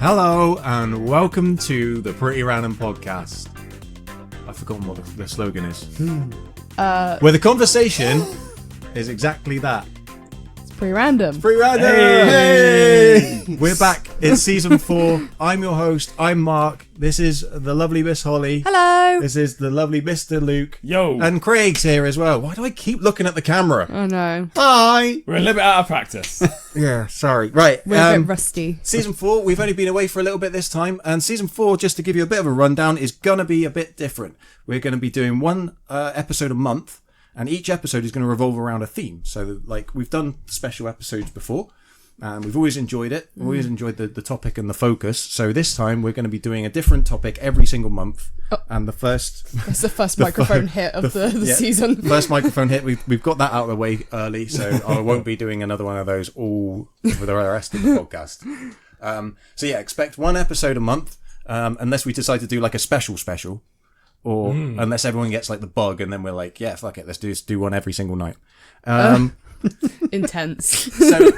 Hello and welcome to the Pretty Random Podcast. I've forgotten what the slogan is. Where the conversation is exactly that. It's pretty random. Pretty random! Hey! We're back. It's season 4. I'm your host. I'm Mark. This is the lovely Miss Holly. Hello. This is the lovely Mr. Luke. Yo. And Craig's here as well. Why do I keep looking at the camera? Oh no. Hi! We're a little bit out of practice. Yeah, sorry. Right. We're a bit rusty. Season 4, we've only been away for a little bit this time, and Season 4, just to give you a bit of a rundown, is going to be a bit different. We're going to be doing one episode a month, and each episode is going to revolve around a theme. So, like, we've done special episodes before, and we've always enjoyed it. We've always enjoyed the topic and the focus. So this time, we're going to be doing a different topic every single month, and the first... That's the first microphone hit of the season. First microphone hit. We've got that out of the way early, so I won't be doing another one of those all for the rest of the podcast. So yeah, expect one episode a month, unless we decide to do like a special, or unless everyone gets like the bug, and then we're like, yeah, fuck it, let's do one every single night. Intense. So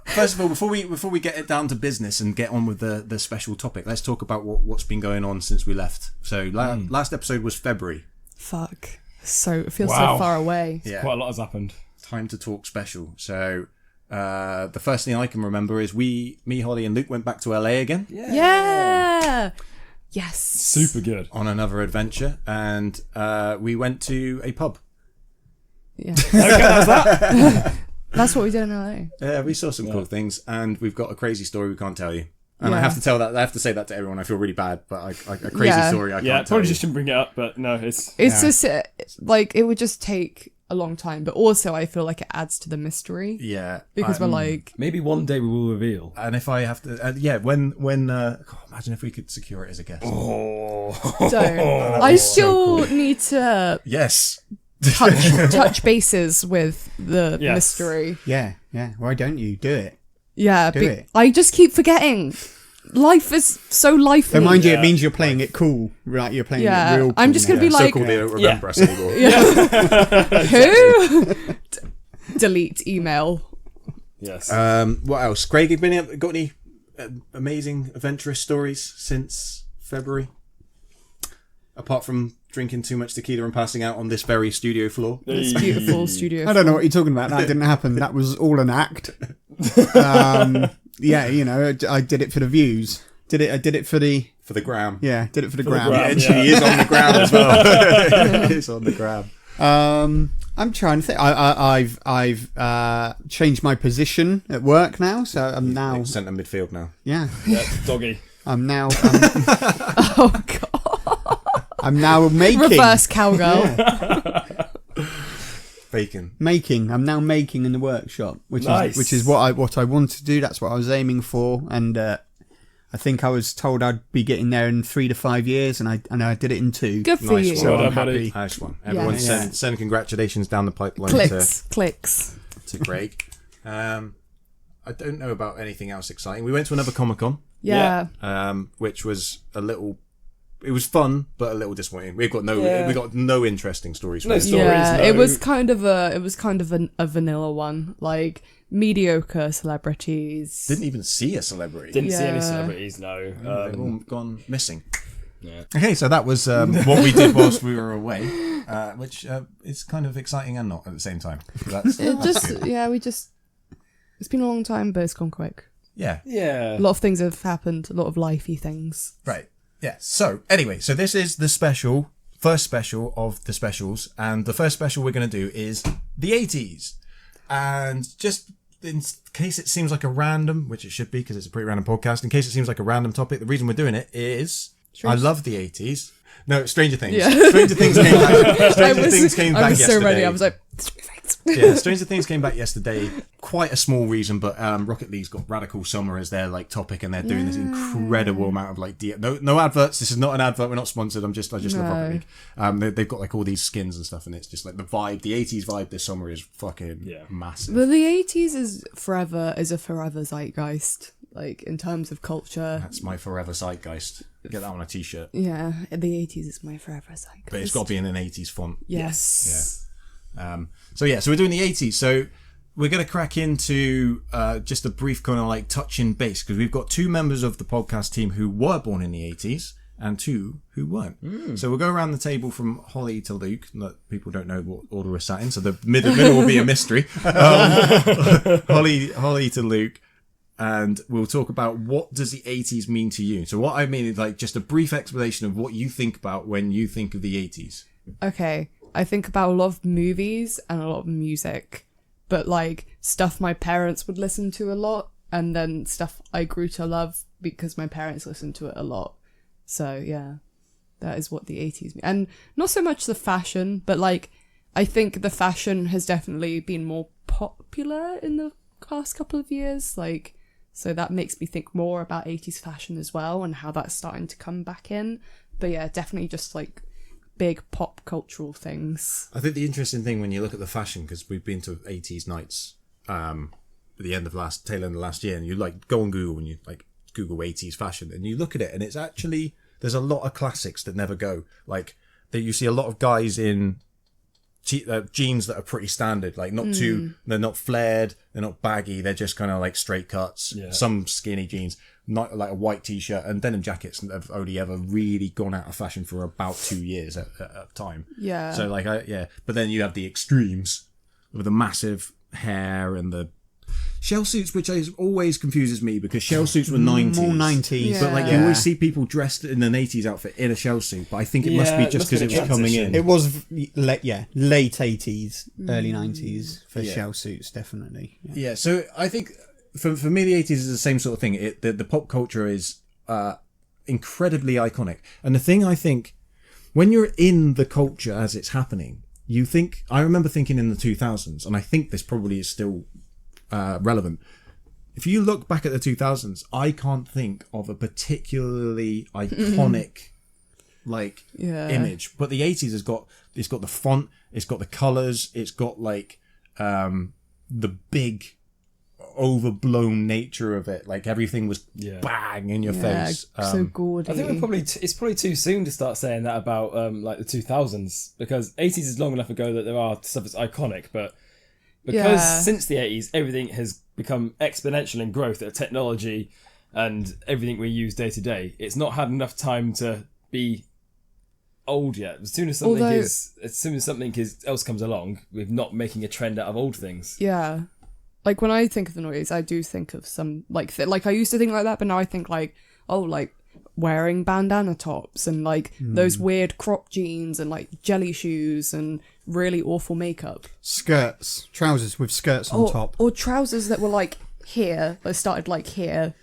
first of all, before we get it down to business and get on with the special topic, let's talk about what's been going on since we left. So last episode was February. Fuck. So it feels so far away. Yeah, Quite a lot has happened. Time to talk special. So the first thing I can remember is me, Holly, and Luke went back to LA again. Yeah. Yes. Super good. On another adventure, and we went to a pub. Yeah. Okay, how's that? That's what we did in LA. Yeah, we saw some cool things, and we've got a crazy story we can't tell you. And Yeah. I have to say that to everyone. I feel really bad, but a crazy story I can't tell probably you. just shouldn't bring it up, but no, it's Just like it would just take a long time, but also I feel like it adds to the mystery Yeah, because we're like, maybe one day we will reveal. and if I have to, when imagine if we could secure it as a guest. don't. I still need to Yes. touch bases with the Yes. mystery. Yeah. Why don't you do it? Yeah, Do it. I just keep forgetting. Life is so lively. But mind you, Yeah. it means you're playing it cool, right? You're playing Yeah, it real cool. I'm just gonna be now. like- So cool they don't remember us anymore. Who? Delete email. Yes. What else? Craig, have you got any amazing adventurous stories since February? Apart from drinking too much tequila and passing out on this very studio floor. This beautiful studio. I don't know what you're talking about. That didn't happen. That was all an act. Yeah, you know, I did it for the views. I did it for the... For the gram. Yeah, did it for the gram. gram. He is on the gram as well. He is on the gram. I'm trying to think. I've changed my position at work now, so I'm now... Centre midfield now. Yeah. Yeah, doggy. I'm now... Oh god. I'm now making... Reverse cowgirl. Bacon. I'm now making in the workshop, which Nice. is what I want to do. That's what I was aiming for, and I think I was told I'd be getting there in 3 to 5 years, and I did it in 2. Good for Nice you. one. So Well I'm done, buddy. happy. Nice one. Everyone Yeah. send congratulations down the pipeline Clicks. to Craig. I don't know about anything else exciting. We went to another Comic-Con, Yeah. which was it was fun, but a little disappointing. We got no interesting stories. No from it. stories. Yeah, no. it was kind of a vanilla one, like mediocre celebrities. Didn't even see a celebrity. Didn't see any Yeah. celebrities, no. They've all gone missing. Yeah. Okay, so that was what we did whilst we were away, which is kind of exciting and not at the same time. That's good. It's been a long time, but it's gone quick. Yeah. Yeah. A lot of things have happened, a lot of lifey things. Right. Yeah. So anyway, so this is the first special of the specials, and the first special we're going to do is the 80s. And just in case it seems like a random, which it should be because it's a pretty random podcast, in case it seems like a random topic, the reason we're doing it is I love the 80s. No, Stranger Things. Yeah. Stranger Things came back. Stranger Things came back I was yesterday. so ready. I was like, Yeah, Stranger Things came back yesterday. Quite a small reason, but Rocket League's got Radical Summer as their like topic, and they're doing this incredible amount of like no adverts. This is not an advert. We're not sponsored. I just love Rocket League. They've got like all these skins and stuff, and it's just like the vibe, the 80s vibe this summer is fucking massive. well, the 80s is a forever zeitgeist, like in terms of culture. That's my forever zeitgeist. Get that on a t-shirt. Yeah, the 80s is my forever zeitgeist. But it's got to be in an 80s font. Yes. So we're doing the 80s. So we're going to crack into just a brief kind of like touching base, because we've got 2 members of the podcast team who were born in the 80s and 2 who weren't. So we'll go around the table from Holly to Luke. That people don't know what order we're sat in, so the middle will be a mystery. Holly to Luke. And we'll talk about what does the 80s mean to you. So what I mean is like just a brief explanation of what you think about when you think of the 80s. Okay, I think about a lot of movies and a lot of music, but like stuff my parents would listen to a lot, and then stuff I grew to love because my parents listened to it a lot. So yeah, that is what the 80s mean. And not so much the fashion, but like I think the fashion has definitely been more popular in the past couple of years, like, so that makes me think more about 80s fashion as well and how that's starting to come back in. But yeah, definitely just like big pop cultural things. I think the interesting thing when you look at the fashion, because we've been to 80s nights at the end of tail end of last year, and you like go on Google and you like Google 80s fashion and you look at it, and it's actually, there's a lot of classics that never go. Like that you see a lot of guys in jeans that are pretty standard, like not too, they're not flared, they're not baggy, they're just kind of like straight cuts, some skinny jeans, not like a white t-shirt, and denim jackets that have only ever really gone out of fashion for about 2 years at a time. Yeah. So like, but then you have the extremes with the massive hair and the shell suits, which always confuses me because shell suits were 90s. More 90s. But like you always see people dressed in an 80s outfit in a shell suit, but I think it must be just because it was coming in. It was late 80s, early 90s for shell suits, definitely. Yeah, so I think for me the 80s is the same sort of thing. The pop culture is incredibly iconic. And the thing I think, when you're in the culture as it's happening, you think, I remember thinking in the 2000s, and I think this probably is still relevant. If you look back at the 2000s, I can't think of a particularly iconic image. But the 80s has got the font, it's got the colours, it's got like the big overblown nature of it. Like everything was bang in your face. So gaudy. I think it's probably too soon to start saying that about like the 2000s, because 80s is long enough ago that there are stuff that's iconic, but because since the 80s everything has become exponential in growth of technology and everything we use day to day, it's not had enough time to be old yet. As soon as something else comes along, we're not making a trend out of old things. Yeah. Like when I think of the noise, I do think of some like I used to think like that, but now I think like, oh, like wearing bandana tops and like those weird crop jeans and like jelly shoes and really awful makeup. Trousers with skirts on top. Or trousers that were like here, that started like here.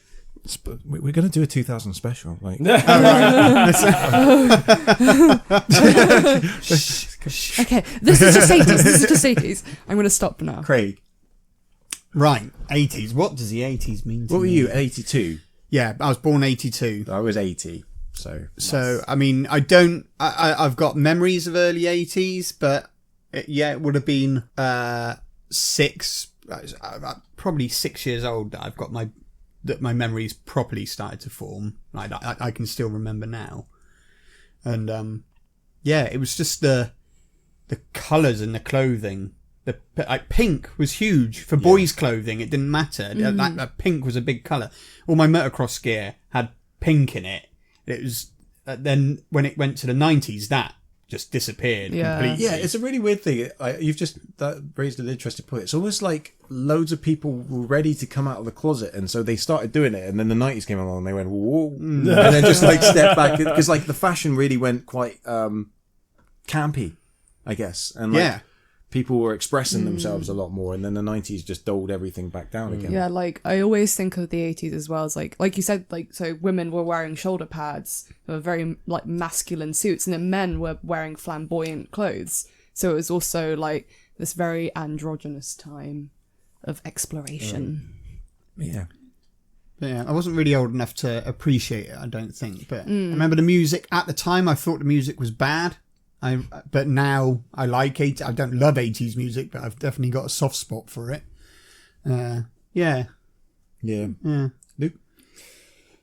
We're going to do a 2000 special. Like, Okay, this is just 80s. I'm going to stop now. Craig. Right, 80s. What does the 80s mean to What were me? you, 82? Yeah, I was born 82. I was 80. So I mean, I've got memories of early 80s, but it would have been probably 6 years old that I've got my memories properly started to form. Like I can still remember now. And it was just the colours and the clothing. Pink was huge for boys' clothing. It didn't matter. That pink was a big colour. All my motocross gear had pink in it. It was then when it went to the 90s, that just disappeared completely. Yeah, it's a really weird thing. That raised an interesting point. It's almost like loads of people were ready to come out of the closet, and so they started doing it, and then the 90s came along and they went, whoa, and then just like stepped back, because like the fashion really went quite campy, I guess, and like people were expressing themselves a lot more, and then the 90s just doled everything back down again. Yeah, like I always think of the 80s as well as like you said, like, so women were wearing shoulder pads, they were very like masculine suits, and then men were wearing flamboyant clothes. So it was also like this very androgynous time of exploration. Yeah, I wasn't really old enough to appreciate it, I don't think. But I remember the music at the time. I thought the music was bad. But now I like it. I don't love 80s music, but I've definitely got a soft spot for it. Yeah. Luke?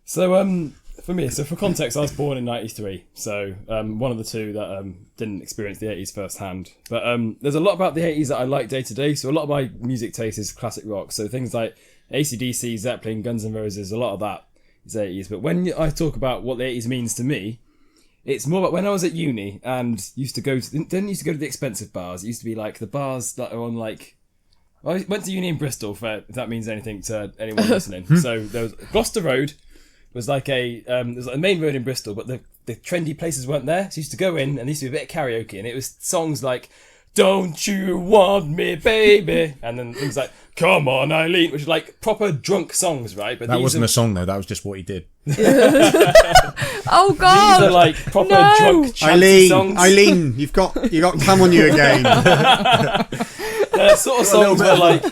So for me, so for context, I was born in '93, so one of the two that didn't experience the '80s firsthand. But there's a lot about the '80s that I like day to day. So a lot of my music taste is classic rock. So things like AC/DC, Zeppelin, Guns N' Roses, a lot of that is '80s. But when I talk about what the '80s means to me, it's more about when I was at uni and didn't used to go to the expensive bars. It used to be like the bars that are on like. I went to uni in Bristol, if that means anything to anyone listening. So there was Gloucester Road. Was like there's like a main road in Bristol, but the trendy places weren't there. So you used to go in and there used to be a bit of karaoke, and it was songs like "Don't You Want Me, Baby," and then things like "Come On, Eileen," which are like proper drunk songs, right? But that wasn't a song though. That was just what he did. Oh God! These are like proper drunk chanty songs. Eileen, you've got "Come On You" again. Sort of songs where like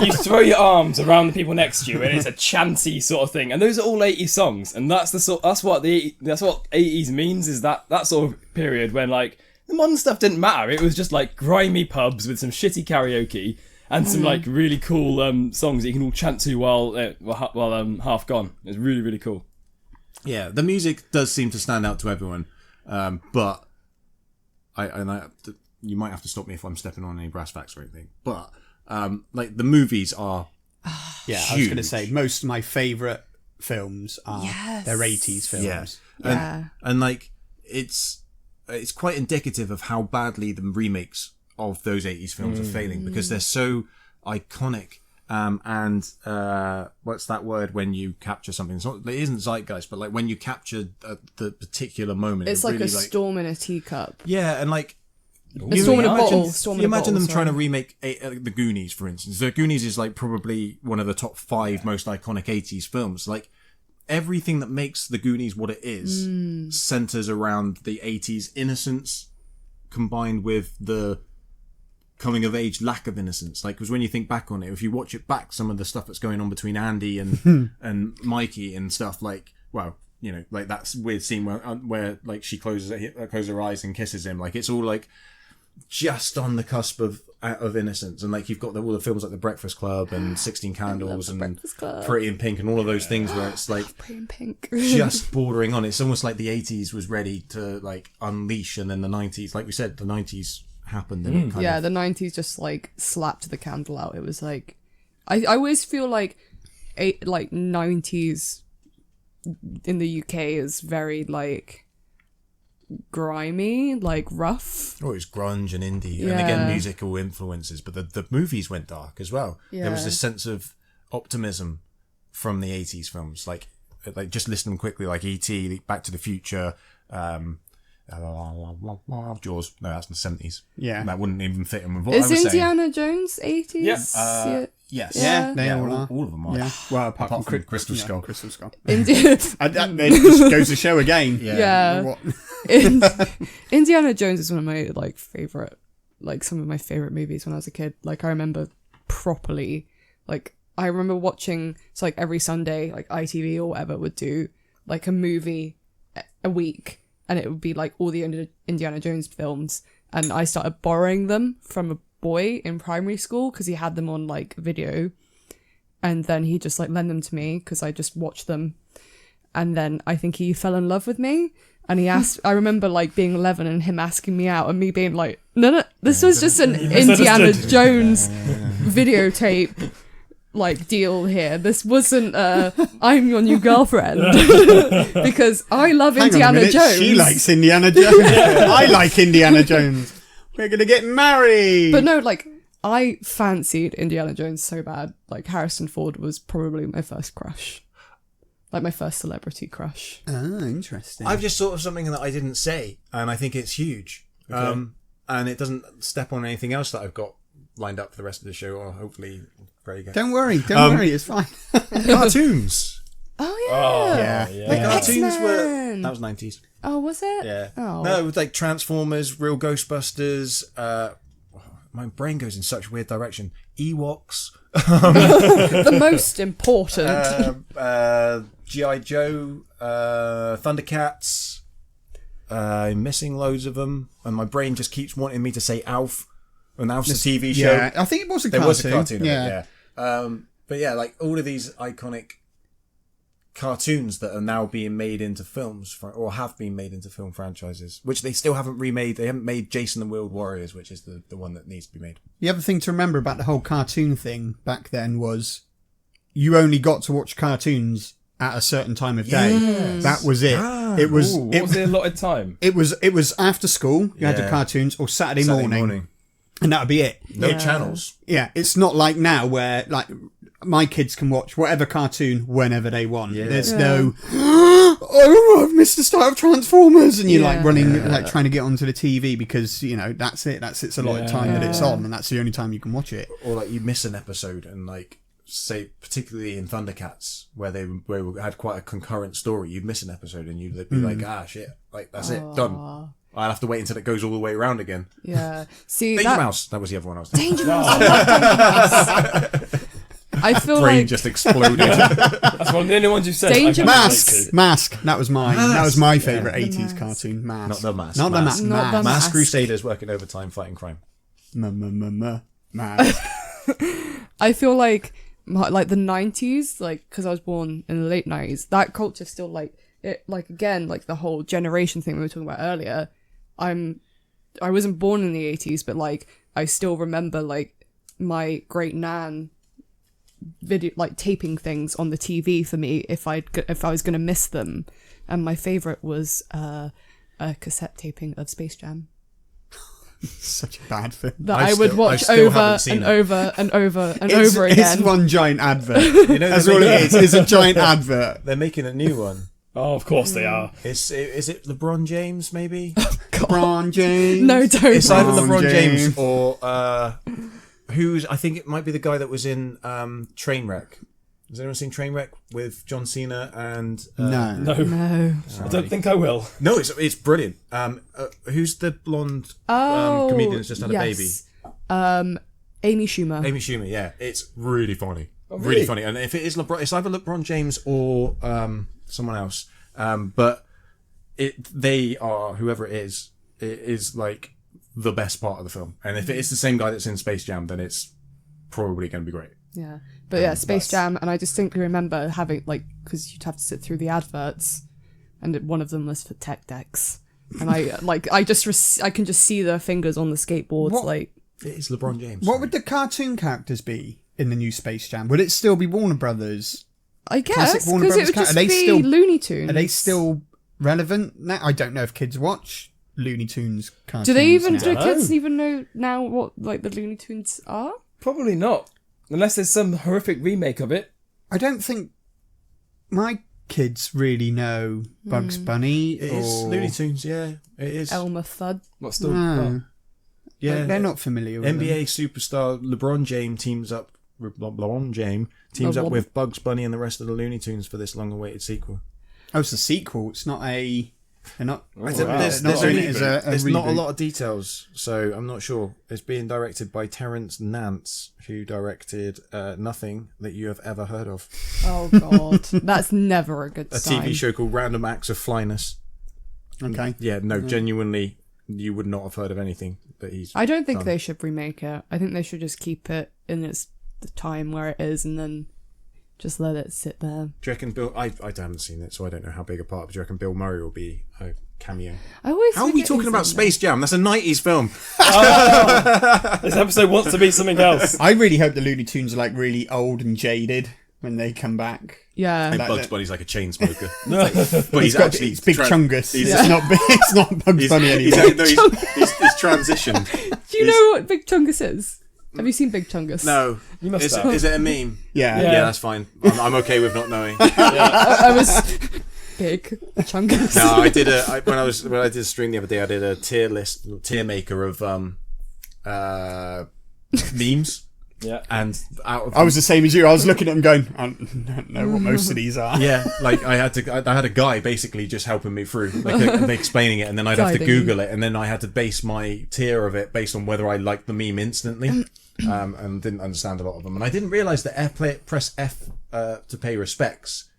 you throw your arms around the people next to you and it's a chanty sort of thing, and those are all 80s songs, and that's what 80s means, is that sort of period when like the modern stuff didn't matter. It was just like grimy pubs with some shitty karaoke and some like really cool songs that you can all chant to while half gone. It was really, really cool. Yeah, the music does seem to stand out to everyone, but you might have to stop me if I'm stepping on any brass facts or anything. But like the movies are yeah, huge. I was going to say most of my favourite films are they're 80s films. Yeah. And like it's quite indicative of how badly the remakes of those 80s films are failing, because they're so iconic. And what's that word when you capture something? It isn't zeitgeist, but like when you capture the particular moment, it's like really a storm in a teacup. Yeah, and like. Storm in a bottle. You imagine them trying to remake The Goonies, for instance. The Goonies is like probably one of the top 5 most iconic 80s films. Like everything that makes The Goonies what it is centers around the 80s innocence combined with the coming of age lack of innocence. Like, because when you think back on it, if you watch it back, some of the stuff that's going on between Andy and and Mikey and stuff, like, well, you know, like that weird scene where like she closes her eyes and kisses him. Like it's all like just on the cusp of innocence, and like you've got all the films like The Breakfast Club and 16 Candles and Pretty in Pink and all of those things where it's like Pretty in Pink just bordering on. It's almost like the 80s was ready to like unleash, and then the 90s, like we said, the 90s happened and it kind of... the 90s just like slapped the candle out. It was like I always feel like 90s in the UK is very like grimy, like rough. Oh, it was grunge and indie, and again musical influences, but the movies went dark as well. There was this sense of optimism from the 80s films, like just list them quickly, like E.T., Back to the Future, Jaws. No, that's the 70s. Yeah, that wouldn't even fit in with what is I was Indiana saying. Jones 80s? Yes. Yeah, they all are. All of them are. Yeah. Well, apart from Crystal Skull. Crystal Skull. It just goes to show again. Yeah. Indiana Jones is one of my like favorite, like some of my favorite movies when I was a kid. Like I remember properly, like I remember watching. So like every Sunday, like ITV or whatever would do like a movie a week, and it would be like all the Indiana Jones films, and I started borrowing them from a boy in primary school because he had them on like video, and then he just like lent them to me because I just watched them, and then I think he fell in love with me, and he asked I remember like being 11 and him asking me out and me being like no this was just an Indiana Jones videotape like deal here. This wasn't I'm your new girlfriend because I love Indiana Jones. She likes Indiana Jones. I like Indiana Jones. We're gonna get married. But no, like I fancied Indiana Jones so bad. Like Harrison Ford was probably my first crush, like my first celebrity crush. Oh, interesting. I've just thought of something that I didn't say, and I think it's huge. Okay. And it doesn't step on anything else that I've got lined up for the rest of the show, or hopefully very good. Don't worry, it's fine. Cartoons. Oh yeah, Like cartoons X-Men. that was 90s. Oh, was it? Yeah. Oh. No, it was like Transformers, Real Ghostbusters. My brain goes in such a weird direction. Ewoks. The most important. G.I. Joe. Thundercats. I'm missing loads of them, and my brain just keeps wanting me to say Alf. And Alf's a TV show. Yeah, I think it was a cartoon. There was a cartoon of it, yeah. But yeah, like all of these iconic cartoons that are now being made into films or have been made into film franchises, which they still haven't remade. They haven't made Jason the World Warriors, which is the one that needs to be made. The other thing to remember about the whole cartoon thing back then was you only got to watch cartoons at a certain time of day. Yes. That was it. It was. What was the allotted time? It was after school. You had the cartoons or Saturday morning, and that would be it. No channels. Yeah, it's not like now where like my kids can watch whatever cartoon whenever they want. Yeah. There's no, oh, I've missed the start of Transformers, and you're like running, like trying to get onto the TV because that's it. That's its allotted time that it's on, and that's the only time you can watch it. Or like you miss an episode, and like say particularly in Thundercats where they had quite a concurrent story, you'd miss an episode and you'd be like, shit, like that's it, done. I'll have to wait until it goes all the way around again. Yeah. See, Danger Mouse. That was the other one I was thinking. Danger Mouse. I love Danger Mouse. I feel Brain like just exploded. That's one of the only ones you've said. Danger I can relate Mask. to. Mask. That was mine. That was my favourite The 80s Mask. cartoon. Mask. Not the Mask. Not the Mask. Mask. Not the Mask. Mask Mask. Crusaders working overtime fighting crime. Mask. I feel like the 90s, like because I was born in the late 90s, that culture still like it, like again, like the whole generation thing we were talking about earlier. I wasn't born in the 80s, but like I still remember like my great nan video like taping things on the TV for me if I was going to miss them, and my favorite was a cassette taping of Space Jam Such a bad film. that I I would still- watch I still over haven't seen and it. over and over and over It's again. one giant advert. That's they're all it making- is. It's a giant advert. They're making a new one. Oh, of course they are. Is it LeBron James maybe? LeBron James. No, don't. It's either LeBron LeBron James James. or who's I think it might be the guy that was in Trainwreck. Has anyone seen Trainwreck with John Cena and No. No, No. I don't think I will. No, it's brilliant. Who's the blonde Oh, comedian that's just had a baby? yes. Amy Schumer. Amy Schumer. Yeah, it's really funny. really? Really funny. And if it is LeBron, it's either LeBron James or someone else. But they are whoever it is like the best part of the film. And if it is the same guy that's in Space Jam, then it's probably going to be great. Yeah. But yeah, Space Jam, and I distinctly remember having, like, because you'd have to sit through the adverts, and one of them was for tech decks. And I can just see their fingers on the skateboards, What? like... It is LeBron James. What would the cartoon characters be in the new Space Jam? Would it still be Warner Brothers? I guess, Classic Warner because it Brothers would cat- just are they be still- Looney Tunes. Are they still relevant now? I don't know if kids watch Looney Tunes cartoons. Do they even... now. Do kids know. even know now what, like, the Looney Tunes are? Probably not. Unless there's some horrific remake of it. I don't think my kids really know Bugs Bunny It is or Looney Tunes, yeah. It is. Elmer Fudd. What's the... No. Yeah. They're not familiar with NBA superstar LeBron James teams up LeBron. with Bugs Bunny and the rest of the Looney Tunes for this long-awaited sequel. Oh, it's a sequel. It's not a... They're not... wow. There's not only- doing it as a there's not a reboot. lot of details, so I'm not sure. It's being directed by Terrence Nance, who directed Nothing That You Have Ever Heard Of, Oh, God. That's never a good a sign. TV show called Random Acts of Flyness. Okay. Yeah, no, genuinely, you would not have heard of anything that he's. I don't think done. they should remake it. I think they should just keep it in its the time where it is and then just let it sit there. Do you reckon Bill? I haven't seen it, so I don't know how big a part. But do you reckon Bill Murray will be a cameo? I always How are we forget talking he's about in Space Jam? That's a '90s film. This episode wants to be something else. I really hope the Looney Tunes are like really old and jaded when they come back. there. Yeah. And Like Bugs that. Bunny's like a chain smoker, but he's got- actually it's Big Chungus. he's- It's not it's not Bugs Bunny He's, anymore. he's transitioned. Do you know what Big Chungus is? Have you seen Big Chungus? No, You must is, have. is it a meme? Yeah. Yeah. Yeah, that's fine. I'm okay with not knowing. I was Big Chungus. No, I did when I did a stream the other day. I did a tier maker of memes, Yeah. and out of I was the same as you. I was looking at them going, I don't know what most of these are. yeah, like I had a guy basically just helping me through, like explaining it, and then I'd have to Guiding you. Google it, and then I had to base my tier of it based on whether I liked the meme instantly, and didn't understand a lot of them, and I didn't realize that press F to pay respects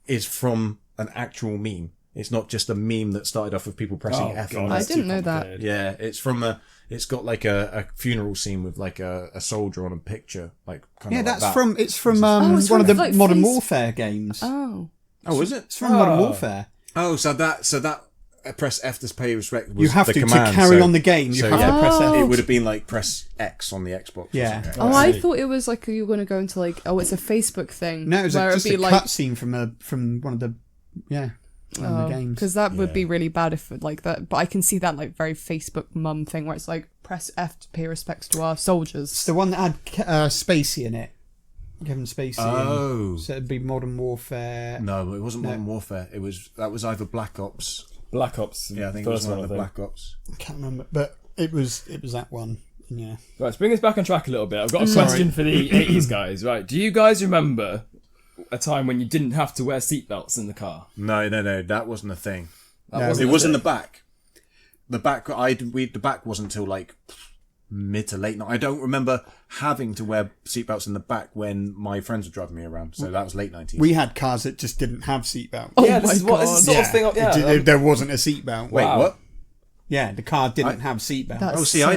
is from an actual meme. It's not just a meme that started off with people pressing Oh, F. God, on I it. that's didn't too know that. complicated. Yeah, it's from it's got like a funeral scene with like a soldier on a picture, like kind Yeah, of like that's that. it's from Oh, it's one from, of the like, Modern Face- Warfare games. Oh. Oh, was it? It's from Modern Warfare. Oh, so that press F to pay respect was You have the to command, carry so- on the game. You so, have yeah. to press F. It would have been like press X on the Xbox. or Yeah. something. Oh, I thought it was like you were going to go into like, it's a Facebook thing. No, it was where just it'd a be like, cutscene from one of the the games. because that would be really bad if like that. But I can see that like very Facebook mum thing where it's like press F to pay respects to our soldiers. It's the one that had Spacey in it. Kevin Spacey. Oh. So it'd be Modern Warfare. No, it wasn't Modern Warfare. That was either Black Ops. Black Ops. Yeah, I think it was first one one. of the Black Ops. I can't remember, but it was that one. Yeah. Right, let's bring us back on track a little bit. I've got a question for the 80s guys. Right, do you guys remember a time when you didn't have to wear seatbelts in the car? No, that wasn't a thing. That It was in the back. The back wasn't until like mid to late night. I don't remember having to wear seatbelts in the back when my friends were driving me around. So that was late 90s. We had cars that just didn't have seatbelts. Oh Yeah, my this is what this is God. sort of thing. Yeah, There wasn't a seatbelt. Wait, Wow. what? Yeah, the car didn't have seatbelt. That's Oh, see, so-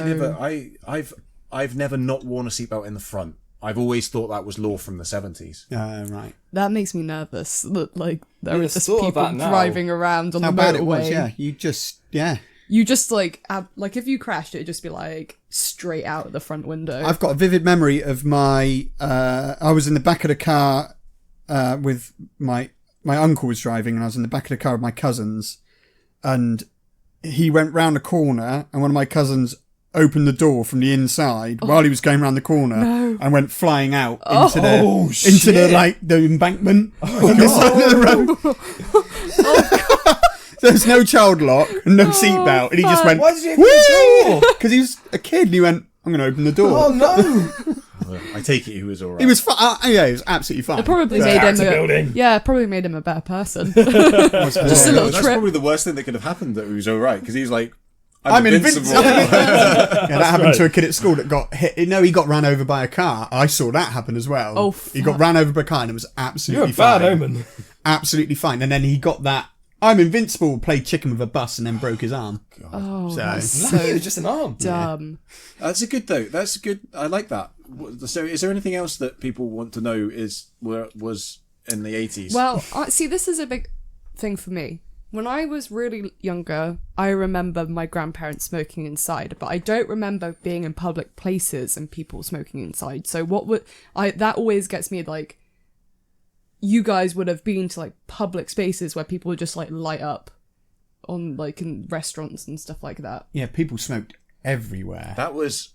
I've never not worn a seatbelt in the front. I've always thought that was law from the 70s. Right. That makes me nervous. That like there Yeah, are just sort of people that now. driving around on How the bad motorway. it was, yeah. You just like if you crashed, it'd just be like straight out the front window. I've got a vivid memory of my. I was in the back of the car with my uncle was driving, and I was in the back of the car with my cousins, and he went round a corner, and one of my cousins opened the door from the inside while he was going round the corner and went flying out into the embankment on this side of the road. There's no child lock and no seatbelt, and he just went, why did you open the door? because he was a kid and he went, I'm going to open the door. Oh no! I take it he was alright. He was yeah, he was absolutely fine. It probably So- made him Character building. probably made him a better person. Just Just a little That's trip. probably the worst thing that could have happened, that he was alright, because he's like, I'm invincible. Yeah, that happened right. to a kid at school that got hit. No, he got ran over by a car. I saw that happen as well. Oh, he got ran over by a car and it was You're absolutely a bad fine. omen. Absolutely fine. And then he got that I'm invincible, played chicken with a bus and then broke his arm. Oh, So- that's No, so it's just an arm. dumb. That's a good though. That's good. I like that. So, is there anything else that people want to know was in the 80s? Well, see, this is a big thing for me. When I was really younger, I remember my grandparents smoking inside, but I don't remember being in public places and people smoking inside. So that always gets me like, you guys would have been to like public spaces where people would just like light up on like in restaurants and stuff like that. Yeah, people smoked everywhere. That was,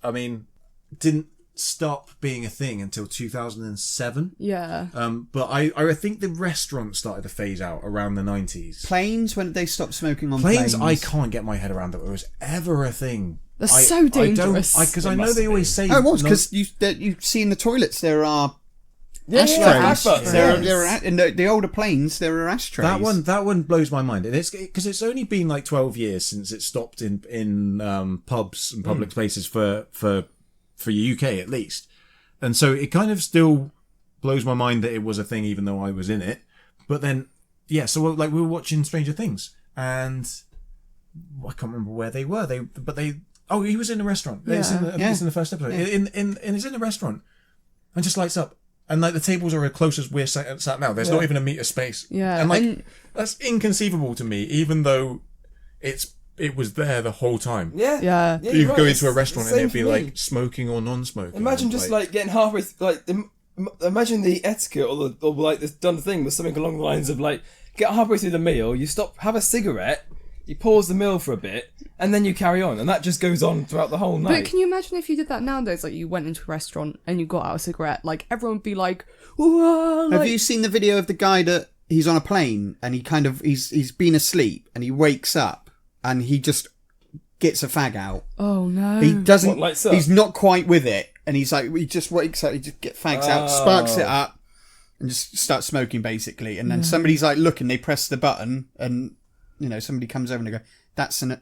didn't stop being a thing until 2007. Yeah. But I think the restaurants started to phase out around the 90s. Planes, when did they stop smoking on Planes, planes? I can't get my head around that it was ever a thing. That's so dangerous. Because I It know must they have always say... Oh, it was, no- because you see in the toilets there are Ashtrays. ashtrays. Yeah. There are in the older planes, there are ashtrays. That one blows my mind, and it's because it's only been like 12 years since it stopped in pubs and public places for UK at least, and so it kind of still blows my mind that it was a thing, even though I was in it. But then, yeah, so like we were watching Stranger Things, and I can't remember where they were. Oh, he was in a restaurant. It's in it's in the first episode. And he's in a restaurant, and just lights up. And like the tables are as close as we're sat now. There's not even a meter space. Yeah, and like and- that's inconceivable to me, even though it was there the whole time. Yeah. Yeah. Yeah, You you're could go right. into a It's restaurant the and same it'd be for me. like smoking or non-smoking. Imagine And, just like getting halfway, imagine the etiquette or like this done thing was something along the lines of like, get halfway through the meal, you stop, have a cigarette, you pause the meal for a bit, and then you carry on, and that just goes on throughout the whole But night. can you imagine if you did that nowadays? Like you went into a restaurant and you got out a cigarette, like everyone would be like, "Whoa!" Have like- you seen the video of the guy that he's on a plane and he kind of he's been asleep and he wakes up and he just gets a fag out. Oh no! He doesn't. What, lights up? He's not quite with it, and he's like he just wakes up. He just gets fags out, sparks it up, and just starts smoking basically. And then somebody's like looking. They press the button, and somebody comes over and they go, "That's an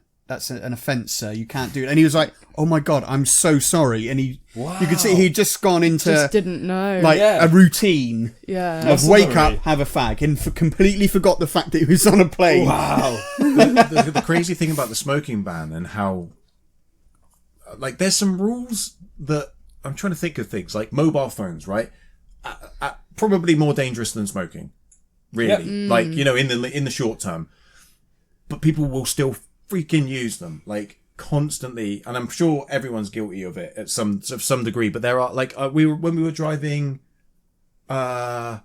offence, sir. You can't do it." And he was like, "Oh my god, I'm so sorry." And you could see he'd just gone into Just didn't know. like Yeah. a routine yeah. of wake Absolutely. up, have a fag, and completely forgot the fact that he was on a plane. Wow. the crazy thing about the smoking ban and how like there's some rules that I'm trying to think of things like mobile phones, right? Probably more dangerous than smoking. really. Like, you know, in the short term. But people will still freaking use them, like, constantly. And I'm sure everyone's guilty of it at some degree. But there are, like, when we were driving, London?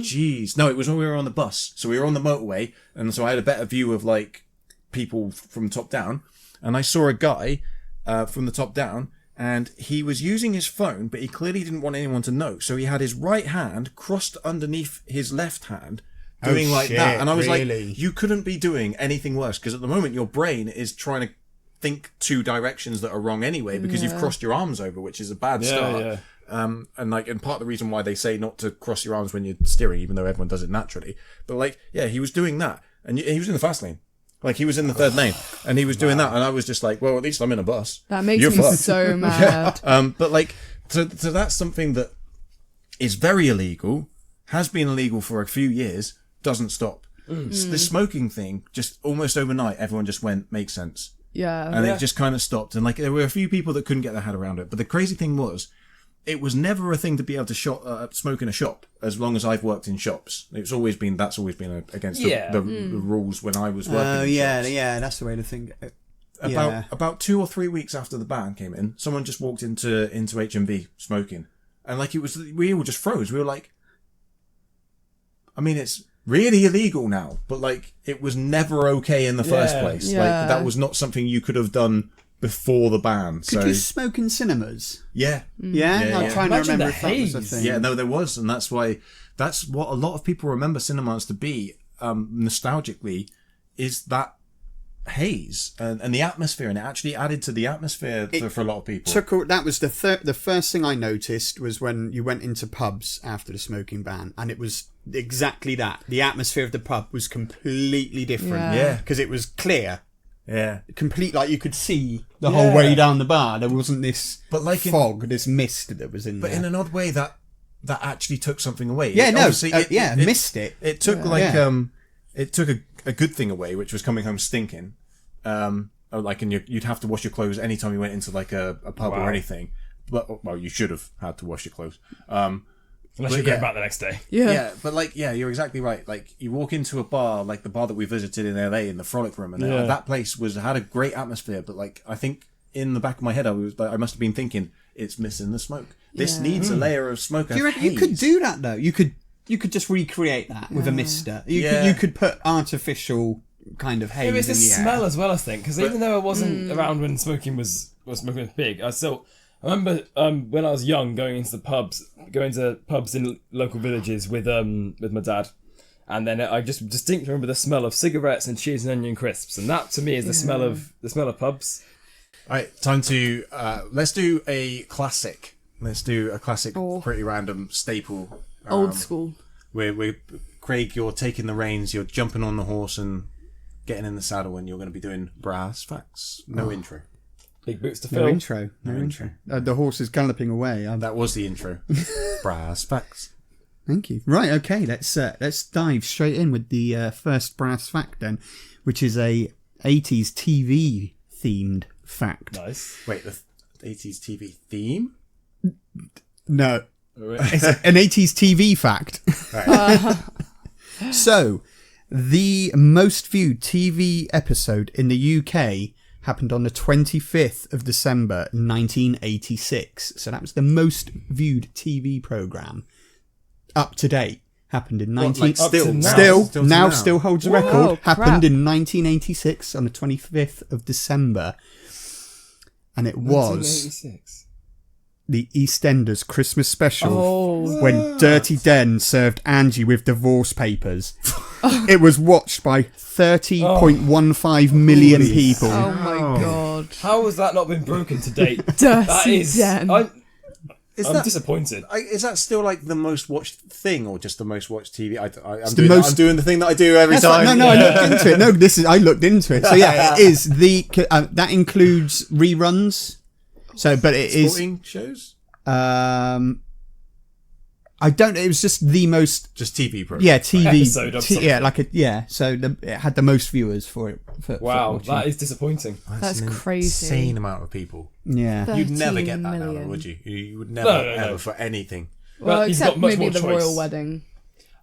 Jeez. No, it was when we were on the bus. So we were on the motorway, and so I had a better view of, like, people from top down. And I saw a guy from the top down, and he was using his phone, but he clearly didn't want anyone to know. So he had his right hand crossed underneath his left hand, doing like that. And I was like, you couldn't be doing anything worse, because at the moment your brain is trying to think two directions that are wrong anyway, because you've crossed your arms over, which is a bad start. Yeah. And part of the reason why they say not to cross your arms when you're steering, even though everyone does it naturally. But like, yeah, he was doing that, and he was in the fast lane. Like, he was in the third lane, and he was doing that, and I was just like, well, at least I'm in a bus. That makes me so mad. But like, so that's something that is very illegal, has been illegal for a few years, doesn't stop. The smoking thing, just almost overnight, everyone just went, makes sense. Yeah. And it just kind of stopped. And like, there were a few people that couldn't get their head around it. But the crazy thing was, it was never a thing to be able to smoke in a shop, as long as I've worked in shops. That's always been against the rules when I was working in shops. Yeah, that's the way to think. About 2 or 3 weeks after the ban came in, someone just walked into HMV smoking. And like, we all just froze. We were like, I mean, it's really illegal now, but like, it was never okay in the first place. Yeah. Like, that was not something you could have done before the ban. Could you smoke in cinemas? Yeah. Yeah? I'm trying to Imagine remember the if that was a haze. thing. Yeah, no, there was, and that's what a lot of people remember cinemas to be, nostalgically, is that haze and the atmosphere, and it actually added to the atmosphere for a lot of people. That was the first thing I noticed was when you went into pubs after the smoking ban, and it was exactly that. The atmosphere of the pub was completely different. Yeah. Because it was clear. Yeah. Complete, like you could see the whole way down the bar. There wasn't this fog, this mist that was in there. But in an odd way, that actually took something away. Yeah, It missed it. It took it took a good thing away, which was coming home stinking. And you'd have to wash your clothes anytime you went into like a pub or anything. But well, you should have had to wash your clothes. Unless you go back the next day. Yeah, but like, you're exactly right. Like, you walk into a bar, like the bar that we visited in LA, in the Frolic Room, and that place had a great atmosphere. But like, I think in the back of my head, I must have been thinking, it's missing the smoke. This needs a layer of smoke. Do you reckon you could do that though? You could just recreate that with a mister. You could put artificial kind of haze in the air. There is a smell as well, I think, because even though I wasn't around when smoking was big, I remember when I was young going to pubs in local villages with my dad, and then I just distinctly remember the smell of cigarettes and cheese and onion crisps, and that to me is the smell of pubs. All right, time to let's do a classic. Let's do a classic, pretty random staple. Old school. Where Craig, you're taking the reins, you're jumping on the horse and getting in the saddle, and you're going to be doing brass facts. No intro. Big boots to fill. No intro. The horse is galloping away. That was the intro. Brass facts. Thank you. Right, okay, let's dive straight in with the first brass fact then, which is a 80s TV themed fact. Nice. Wait, the 80s TV theme? No. It's an 80s TV fact. Right. So, the most viewed TV episode in the UK happened on the 25th of December 1986. So that was the most viewed TV programme up to date. Happened in still holds the record. Whoa, happened in 1986 on the 25th of December. And it was 1986. the EastEnders Christmas special when Dirty Den served Angie with divorce papers. It was watched by 30.15 million people. Oh my god. How has that not been broken to date? Dirty Den. I'm disappointed. Is that still like the most watched thing, or just the most watched TV? I'm doing the thing that I do every time. I looked into it. I looked into it. So yeah, it is that includes reruns. So, but it Sporting shows. I don't. It was just the most. Just TV program. Yeah, TV. Episode of something. So it had the most viewers for it. Wow, that is disappointing. That's an crazy. Insane amount of people. Yeah, You'd never get 13 that now, million. would you? You would never ever for anything. Well, He's got except much maybe more the choice. royal wedding.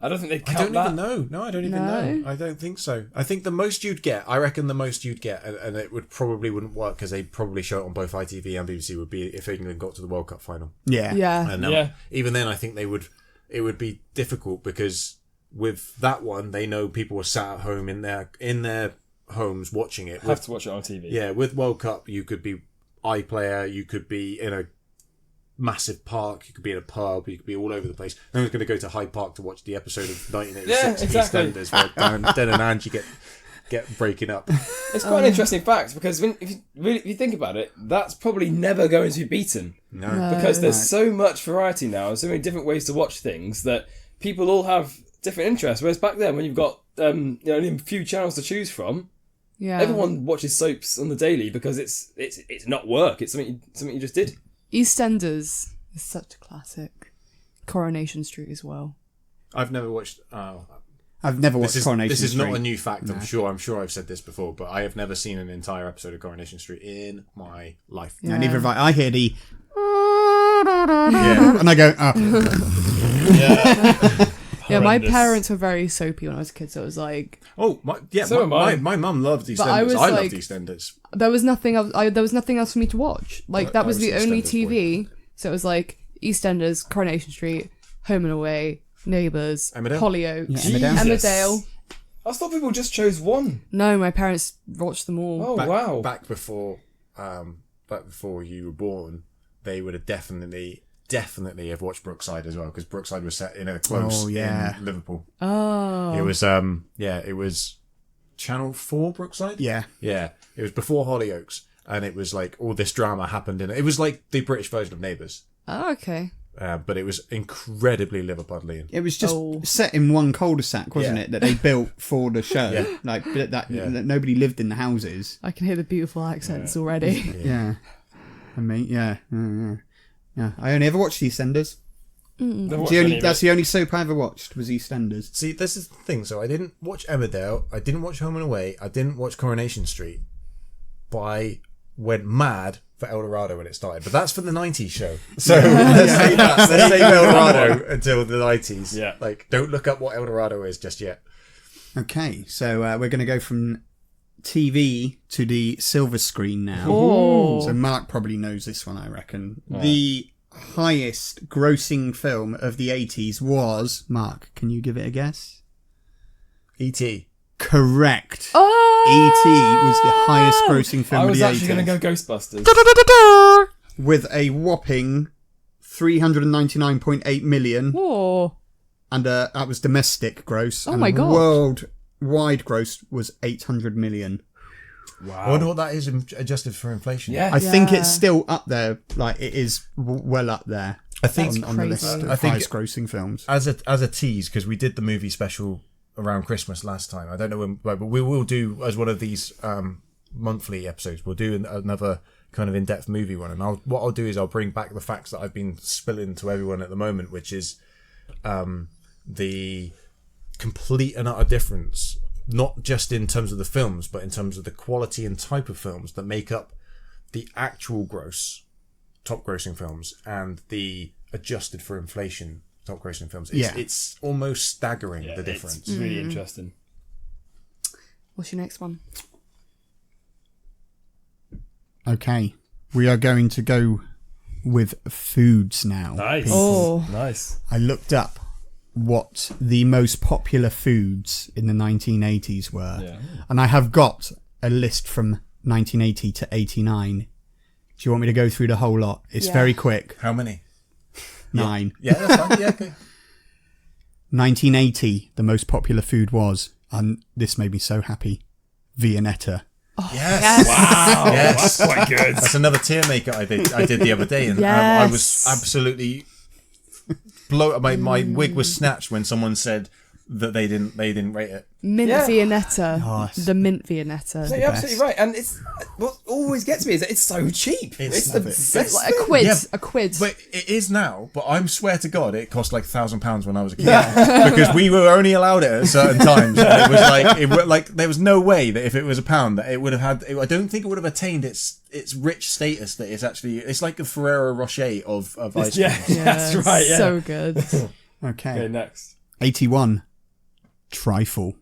I don't think they I count don't that. even know. No, I don't even know. I don't think so. I think the most you'd get, I reckon the most you'd get, and it wouldn't work because they probably show it on both ITV and BBC, would be if England got to the World Cup final. Yeah. Yeah. And even then, I think it would be difficult because with that one, they know people were sat at home in their homes watching it. Have to watch it on TV. Yeah, with World Cup, you could be iPlayer, you could be in a massive park, you could be in a pub, you could be all over the place. No one's going to go to Hyde Park to watch the episode of 1986 exactly. EastEnders where Dan and Angie get breaking up. It's quite an interesting fact because if you think about it, that's probably never going to be beaten. No. Because there's so much variety now and so many different ways to watch things that people all have different interests. Whereas back then, when you've got only a few channels to choose from, everyone watches soaps on the daily because it's not work. It's something you just did. EastEnders is such a classic. Coronation Street as well. I've never watched. I've never watched Coronation Street. This is not a new fact. No. I'm sure I've said this before, but I have never seen an entire episode of Coronation Street in my life. No, neither have I. I hear the Yeah. and I go, oh. Yeah. Yeah, my parents were very soapy when I was a kid, so it was like... Oh, my mum loved EastEnders. I loved EastEnders. There was nothing else for me to watch. Like, that was the only TV. So it was like EastEnders, Coronation Street, Home and Away, Neighbours, Emmerdale? Hollyoaks, Yeah, Emmerdale. I thought people just chose one. No, my parents watched them all. Oh, wow. Back before you were born, they would have definitely have watched Brookside as well, because Brookside was set in a close in Liverpool. Oh. It was it was Channel 4 Brookside? Yeah. Yeah. It was before Hollyoaks, and it was like all this drama happened in it. It was like the British version of Neighbours. Oh, okay. But it was incredibly Liverpudlian. It was just set in one cul-de-sac, wasn't it? That they built for the show. Yeah. That nobody lived in the houses. I can hear the beautiful accents already. Yeah. I mean, yeah. I only ever watched EastEnders. That's the only soap I ever watched was EastEnders. See, this is the thing. So I didn't watch Emmerdale. I didn't watch Home and Away. I didn't watch Coronation Street. But I went mad for El Dorado when it started. But that's for the 90s show. So let's save El Dorado until the 90s. Yeah. Like, don't look up what El Dorado is just yet. Okay, so we're going to go from TV to the silver screen now. Oh. So Mark probably knows this one, I reckon. The highest grossing film of the 80s was, Mark, can you give it a guess? E.T. Correct. Oh! E.T. was the highest grossing film of the 80s. I was actually going to go Ghostbusters. With a whopping 399.8 million. Oh. And that was domestic gross. Oh my God. Worldwide gross was 800 million. Wow. I wonder what that is adjusted for inflation. Yeah. I think it's still up there. Like, it is well up there. I think on the list of I think highest grossing films. as a tease, because we did the movie special around Christmas last time. I don't know when, but we will do as one of these monthly episodes. We'll do another kind of in-depth movie one, and what I'll do is I'll bring back the facts that I've been spilling to everyone at the moment, which is the complete and utter difference, not just in terms of the films, but in terms of the quality and type of films that make up the actual top grossing films and the adjusted for inflation top grossing films. It's almost staggering, the difference. It's really interesting. What's your next one? Okay, we are going to go with foods now. Nice. people. Oh. Nice. I looked up what the most popular foods in the 1980s were. Yeah. And I have got a list from 1980 to 89. Do you want me to go through the whole lot? It's very quick. How many? 9. Yeah, that's fine. Yeah, okay. 1980, the most popular food was, and this made me so happy, Viennetta. Yes. Wow. Yes. That's quite good. That's another tear maker I did the other day, and I was absolutely my wig was snatched when someone said that they didn't rate it. Mint Viennetta. Oh, the mint Viennetta. No, you're absolutely right, and it's what always gets me is that it's so cheap. It's the best. It's like a quid. Yeah, a quid. But it is now. But I swear to God, it cost like £1,000 when I was a kid because we were only allowed it at certain times. And it was like there was no way that if it was £1 that it would have had. I don't think it would have attained its rich status that it's like the Ferrero Rocher of ice cream. Yeah, that's right. Yeah. So good. Okay. Okay, next. 81. Trifle.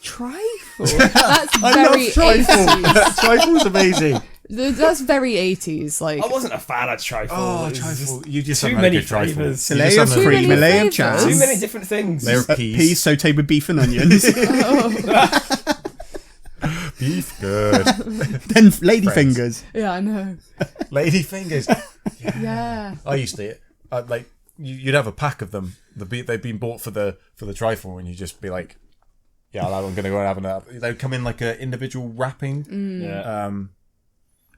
Trifle. That's I very love trifle. 80s. Trifle's amazing. That's very 80s. Like, I wasn't a fan of trifle. Oh, It was trifle. just You just too haven't had many a good trifle. flavours. You Fillet just of haven't had a cream, good- fillet of flavours. Too jazz. many different things. Layer of Peas sautéed with beef and onions. Beef, good. Then lady Friends. fingers. yeah, I know. Lady fingers. Yeah. I used to like you'd have a pack of them. They'd been bought for the trifle, and you just be like, yeah, I'm gonna go and have another. They'd come in like a individual wrapping. Yeah.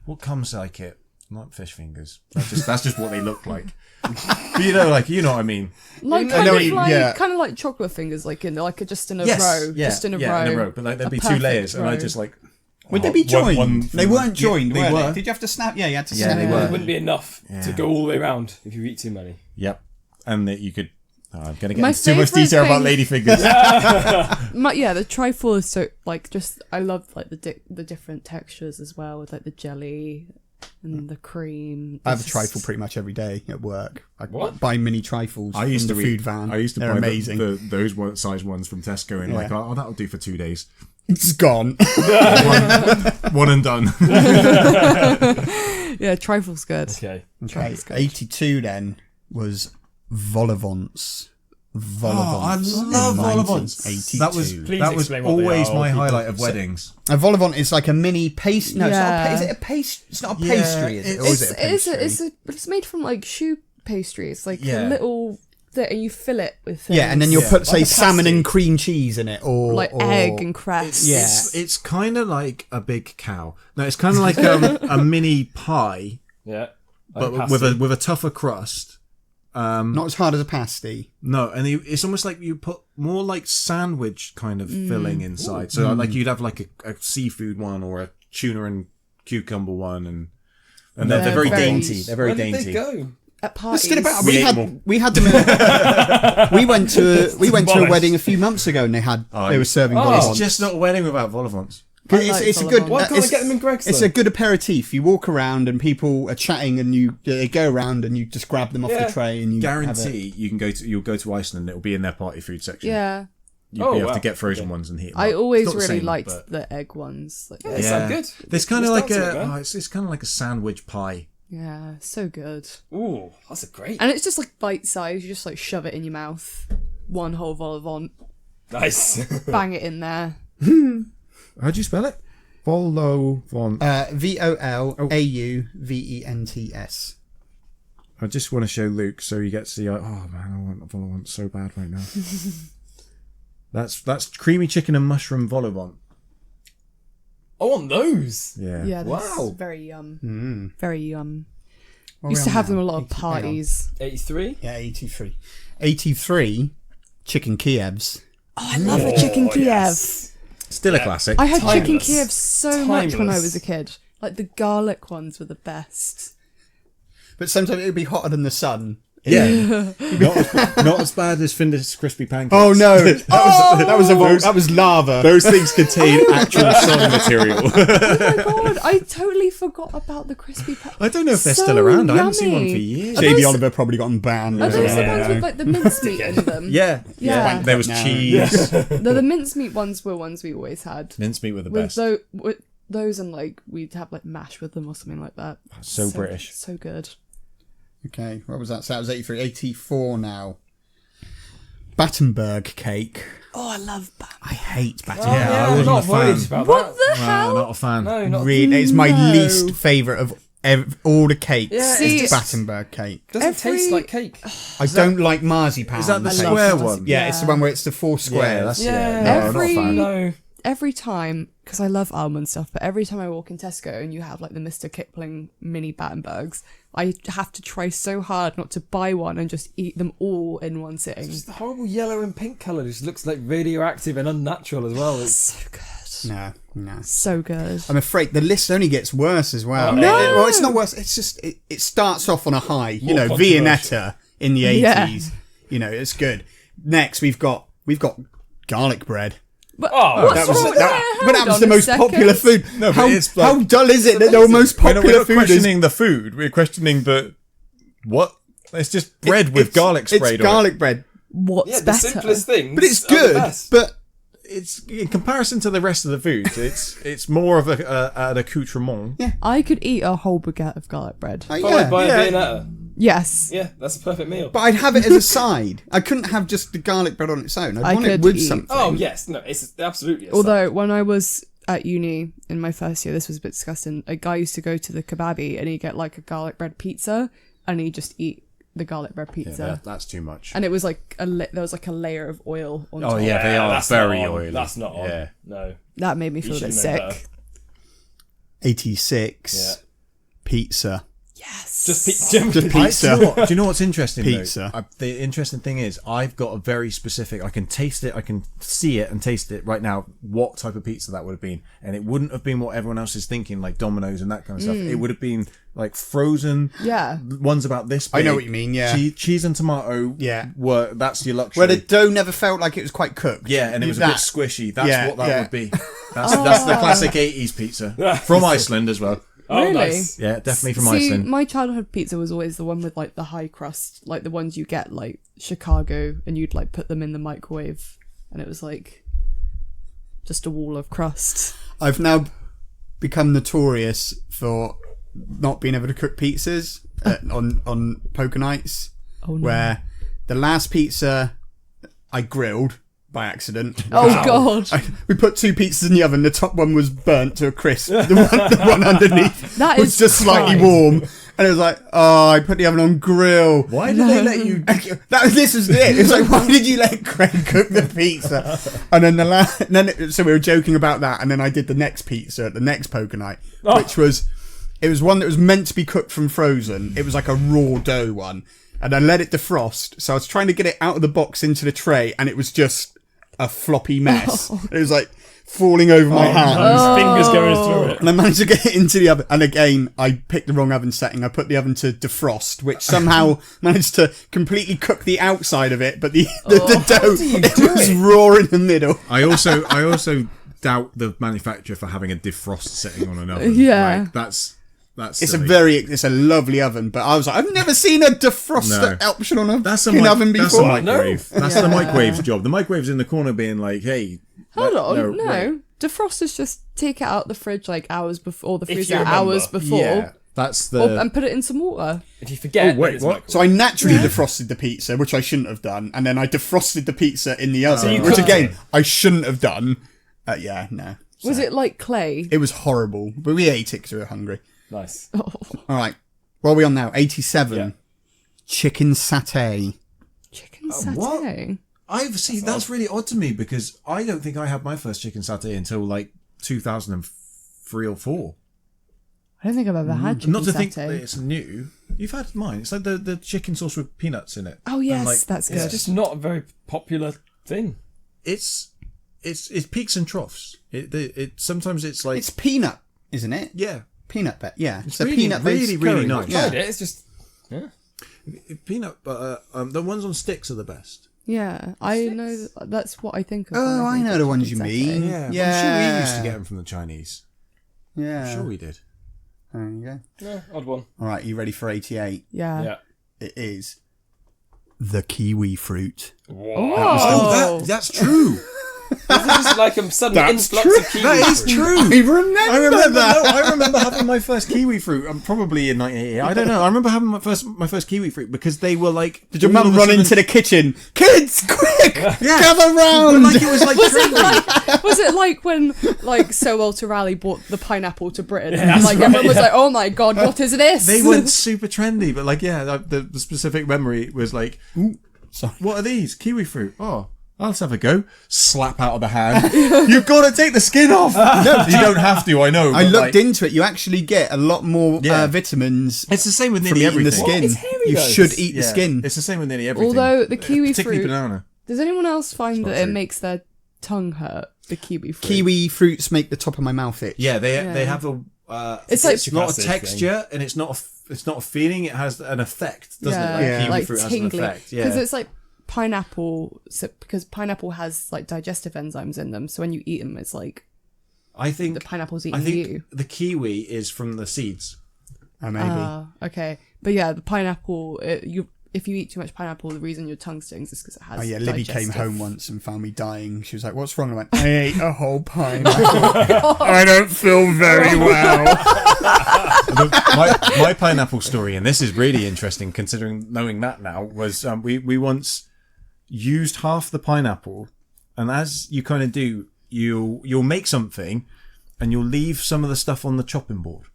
What comes like it? Not fish fingers. That's just what they look like. But you know what I mean. Like I know what you- yeah. kind of like chocolate fingers, like just in a Yes, row, yeah, just in a yeah, row. in a row. But like there'd A be two perfect layers, and I row. just like. Would they be joined? They weren't joined, they were were. they? Did you have to snap? Yeah, you had to Yeah, snap. they It were. wouldn't be enough to go all the way around if you eat too many. Yep, and that you could. I'm gonna get My into too much favourite detail about thing- lady fingers. The trifle is so like just I love like the different textures as well with like the jelly and the cream. I have a It's trifle just- pretty much every day at work. I What? buy mini trifles I used from to the eat- food van. I used to They're buy amazing. those size ones from Tesco, and Yeah. like, oh, that'll do for 2 days. It's gone. One and done. Yeah, trifle's good. Okay. Okay, 82 then was Volavants. Volavants. Oh, I love in Volavants. 1982. That was Please that was explain what they always are, my people. highlight of weddings. A Volavant is like a mini pastry. No, Yeah. is it a pastry? It's not a Yeah, pastry, is it? Or is it a pastry? It's made from like shoe pastry. It's like Yeah. a little thing, and you fill it with things. Yeah, and then you'll Yeah. put, say, Like a salmon pasty. and cream cheese in it, or like or, egg and cress. Yeah. It's kind of like a big cow. No, it's kind of like a mini pie, Yeah. but Like with a tougher crust. Not as hard as a pasty. No, and it's almost like you put more like sandwich kind of filling inside. So like you'd have like a seafood one or a tuna and cucumber one, and they're They're very very- dainty. They're very Where did dainty. they go? At parties. Still about. We We ate had them we had them. We went to a Demolished. wedding a few months ago, and they were serving Oh. Volavants. It's just not a wedding without Volavants. But I like it's a Volavants. good. Why can't I it's- get them in Greg's It's then? a good aperitif. You walk around and people are chatting, and they go around and you just grab them off Yeah. the tray and you have it. Guarantee you'll go to Iceland and it'll be in their party food section. Yeah, You'll be able wow. to get frozen Okay. ones and heat them I up. always It's not the really same, liked but- the egg ones. Like, They sound good. There's kind of You're like starting it, man. it's kind of like a sandwich pie. yeah, so good. Ooh, that's a great. And it's just like bite size. You just like shove it in your mouth, one whole Volavant, Nice. bang it in there. How do you spell it? Volavant. Volauvents. I just want to show Luke so he gets the. Oh man, I want Volavant so bad right now. That's creamy chicken and mushroom Volavant. I want those. Yeah. Yeah, that's Wow. very yum. Mm. Very yum. What are Used we to on have now? them a lot of 80 hang on. parties. 83. Yeah, 83. 83 chicken Kievs. Oh, I love a chicken Kiev. yes. Still a classic. I had chicken Timeless. Kiev so much when I Timeless. was a kid. Like the garlic ones were the best. But sometimes it would be hotter than the sun. Yeah. not as bad as Findus crispy pancakes. Oh no, that was lava. Those things contain actual sun material. Oh my god, I totally forgot about the crispy I don't know if they're So still around. I haven't seen one yummy. for years. Are JB those- Oliver probably gotten banned. Are those the Yeah. ones with like the mincemeat in them? Yeah. Yeah. There was No. cheese. The mincemeat ones were ones we always had. Mincemeat were the With, best. with those and like we'd have like mash with them or something like that. So British. So good. Okay, what was that? So that was 83. 84 now. Battenberg cake. Oh, I love that. I hate Battenberg. Yeah, I I'm wasn't not a worried fan. about What that. the hell? Not a fan. No, not Really, it's my No. least favourite of all the cakes. Yeah, See- it's Battenberg cake. Doesn't Every- taste like cake. I don't like marzipan. Is that the I love square marzipan. one? Yeah, it's the one where it's the four squares. that's Yeah. No, Every- not a fan. No. Every time, because I love almond stuff, but every time I walk in Tesco and you have like the Mr. Kipling mini Battenbergs, I have to try so hard not to buy one and just eat them all in one sitting. Just the horrible yellow and pink colour just looks like radioactive and unnatural as well. It's, So good. No. So good. I'm afraid the list only gets worse as well. No. Well, it's not worse. It's just it starts off on a high. You More know, controversial. Viennetta in the 80s. Yeah. You know, it's good. Next, we've got garlic bread. But Oh, what's That was wrong with that? but that Hold was on the a most second. popular food. No, but how, it's like- how dull is it that the most We're popular not food is? questioning the food. We're questioning the what? It's just bread with garlic sprayed It's on garlic bread. what's Yeah, the better. simplest things. But it's are the good. best. But It's in comparison to the rest of the foods. It's more of an accoutrement. Yeah. I could eat a whole baguette of garlic bread. Followed by Yeah. a Viennetta. Yes. Yeah, that's a perfect meal. I'd have it as a side. I couldn't have just the garlic bread on its own. I I'd want it could with eat- something. Oh yes, no, it's absolutely. A Although when I was at uni in my first year, this was a bit disgusting. A guy used to go to the kebabi and he'd get like a garlic bread pizza and he'd just eat the garlic bread pizza. Yeah, that's too much. And it was like there was like a layer of oil on Oh top. yeah, they are that's very not on. oily. That's not on. Yeah. No. That made me feel a bit should know sick. 86. Pizza. Yes. Just Just pizza. Do you know what's interesting? Pizza. Though? The interesting thing is, I've got a very specific. I can taste it. I can see it and taste it right now. What type of pizza that would have been, and it wouldn't have been what everyone else is thinking, like Domino's and that kind of stuff. It would have been like frozen. Yeah. Ones about this big. I know what you mean, yeah. Cheese and tomato. Yeah. That's your luxury. Where the dough never felt like it was quite cooked. Yeah, and it was a bit squishy. That's Yeah, what that yeah. would be. That's the classic 80s pizza from Iceland as well. Oh, Really? nice. Yeah, definitely from See, Iceland. my childhood pizza was always the one with like the high crust, like the ones you get like Chicago, and you'd like put them in the microwave, and it was like just a wall of crust. I've now become notorious for not being able to cook pizzas on poker nights. Oh no! Where the last pizza I grilled by accident. Oh god! We put 2 pizzas in the oven. The top one was burnt to a crisp. The one underneath That was is just slightly Christ. warm. And it was like, oh, I put the oven on grill. Why did they let you? This was it. It was like, why did you let Craig cook the pizza? And then so we were joking about that. And then I did the next pizza at the next poker night, which was, it was one that was meant to be cooked from frozen. It was like a raw dough one. And I let it defrost. So I was trying to get it out of the box into the tray, and it was just a floppy mess. It was like falling over my hands. His fingers going through it. And I managed to get it into the oven. And again, I picked the wrong oven setting. I put the oven to defrost, which somehow managed to completely cook the outside of it, but the dough, it was raw in the middle. I also doubt the manufacturer for having a defrost setting on an oven. Yeah. Like, that's It's silly. it's a lovely oven, but I was like, I've never seen a defroster No. option on a That's a fucking oven That's a before. microwave. That's the microwave's job. The microwave's in the corner being like, hey. Hold on, wait. no. Defrosters just take it out the fridge like hours before, or the If freezer you remember. hours before, Yeah, that's the. and put it in some water. If you forget, Oh, wait, then it's what? microwave. So I naturally defrosted the pizza, which I shouldn't have done, and then I defrosted the pizza in the oven, you which cooked again it. I shouldn't have done. Yeah, no. Was it like clay? It was horrible, but we ate it because we were hungry. Nice. Oh, All right, what are we on now? 87. Yeah. Chicken satay. chicken what? satay. That's really odd to me because I don't think I had my first chicken satay until like 2003 or 4. I don't think I've ever had chicken Not to satay. think that it's new. You've had mine. It's like the chicken sauce with peanuts in it. Oh yes, And, like, that's It's good. just not a very popular thing. It's peaks and troughs. It sometimes it's like It's peanut, isn't it? yeah, Peanut bet. Yeah, it's a really, peanut really, really nice. Yeah. Tried it. It's just peanut butter. The ones on sticks are the best. Yeah, I know. That's what I think of. Oh, when I think know of the ones chicken you satay. mean. Yeah, Yeah. I'm sure we used to get them from the Chinese. Yeah. I'm sure we did. There you go. yeah, odd one. All right, you ready for 88? Yeah. Yeah. It is the kiwi fruit. Oh, That's true. Is it just like a sudden That's influx true. of kiwi That is fruit? true. I remember, I remember that. No, I remember having my first kiwi fruit. Probably in 1988. I don't know. I remember having my first kiwi fruit because they were like. Did your all mum of a run sudden- into the kitchen? Kids, quick! Gather round! Like it was like trendy. was it like when like Sir Walter Raleigh brought the pineapple to Britain and like everyone was like, "Oh my god, what is this?" They went super trendy, but like the specific memory was like, Sorry. what are these? Kiwi fruit. Oh, let's have a go. Slap out of the hand. You've got to take the skin off. No, you don't have to. I know. I but, looked like, into it. You actually get a lot more Yeah. vitamins It's the same with from nearly eating the everything. skin. It's hairy You guys. should eat the Yeah, skin. It's the same with nearly everything. Although the kiwi particularly fruit, banana. does anyone else find not that it true. makes their tongue hurt? The kiwi fruit. Kiwi fruits make the top of my mouth itch. Yeah, they have a. It's like It's not a acid texture, and it's not a feeling. It has an effect, doesn't it? Like Yeah. kiwi like fruit has tingling. an effect. Yeah, Because it's like pineapple, because pineapple has like digestive enzymes in them. So when you eat them, it's like I think the pineapple's I eating think you. the kiwi is from the seeds. Maybe. Okay, but yeah, the pineapple. if you eat too much pineapple, the reason your tongue stings is because it has. Oh yeah, Libby came digestive- home once and found me dying. She was like, "What's wrong?" I went, "I ate a whole pineapple. I don't feel very well." my pineapple story, and this is really interesting considering knowing that now, was we once used half the pineapple, and as you kind of do, you'll make something and you'll leave some of the stuff on the chopping board,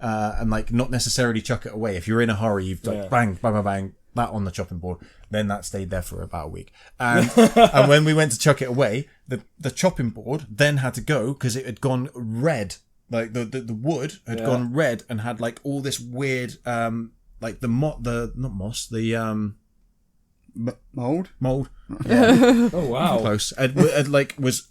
and like not necessarily chuck it away. If you're in a hurry, you've like bang, bang, bang, bang, that on the chopping board. Then that stayed there for about a week. And and when we went to chuck it away, the chopping board then had to go because it had gone red. Like the wood had gone red and had like all this weird like mold. Oh wow. Close. It like was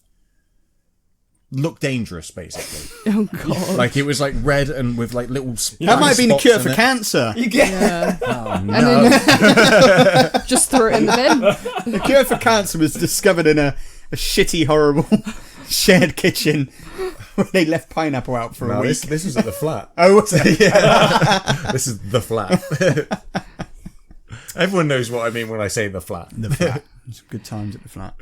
looked dangerous basically. Oh god. Like it was like red and with like little. That might have been a cure for it. cancer. Yeah. Oh, no. And then just throw it in the bin. The cure for cancer was discovered in a shitty, horrible shared kitchen where they left pineapple out for a week. This was at the flat. Oh, was it? Yeah. This is the flat. Everyone knows what I mean when I say the flat. The flat. Some good times at the flat.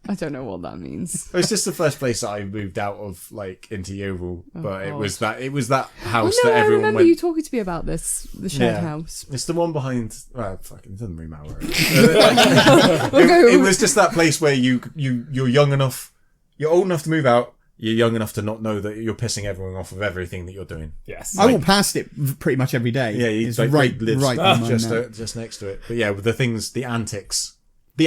I don't know what that means. It was just the first place that I moved out of, like into Yeovil, but it God. was that Oh house no, that I everyone remember went. you talking to me about this, the shared house. It's the one behind. Well, fucking it doesn't really matter. Where Okay. it was just that place where you're young enough, you're old enough to move out. You're young enough to not know that you're pissing everyone off of everything that you're doing. Yes. I walk past it pretty much every day. Yeah, it's like, right lives on my just neck. just next to it. But yeah, with the things, the antics, the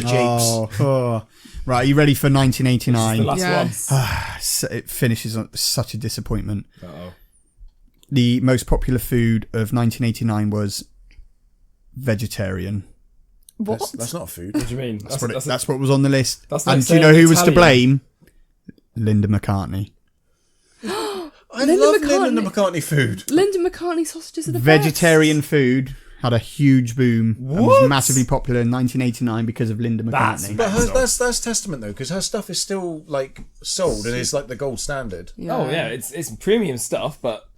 japes. Oh. Right, are you ready for This is the 1989? last Yes. It finishes on such a disappointment. one. Uh-oh. The most popular food of 1989 was vegetarian. What? That's not a food. What do you mean? That's what was on the list. That's like And do you know saying who was to Italian. blame? Linda McCartney. I Linda love McCartney. Linda McCartney food. Linda McCartney sausages are the Vegetarian food had a huge boom and What? was massively popular in 1989 because of Linda That's McCartney. But mental. that's testament though, because her stuff is still like sold and is like the gold standard. best. Yeah. Oh yeah, it's premium stuff, but